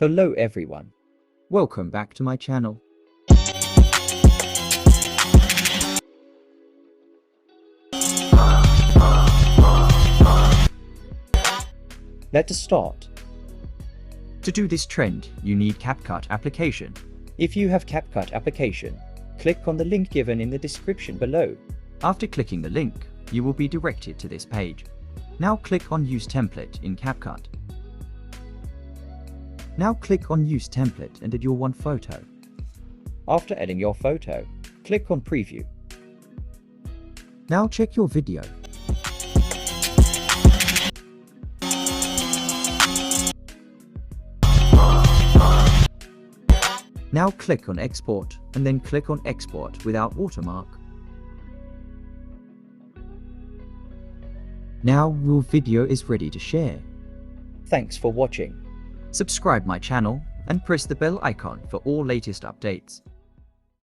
Hello everyone. Welcome back to my channel. Let us start. To do this trend, you need CapCut application. If you have CapCut application, click on the link given in the description below. After clicking the link, you will be directed to this page. Now click on Use Template in CapCut. Now click on Use Template and add your one photo. After adding your photo, click on Preview. Now check your video. Now click on Export and then click on Export without watermark. Now your video is ready to share. Thanks for watching. Subscribe my channel and press the bell icon for all latest updates.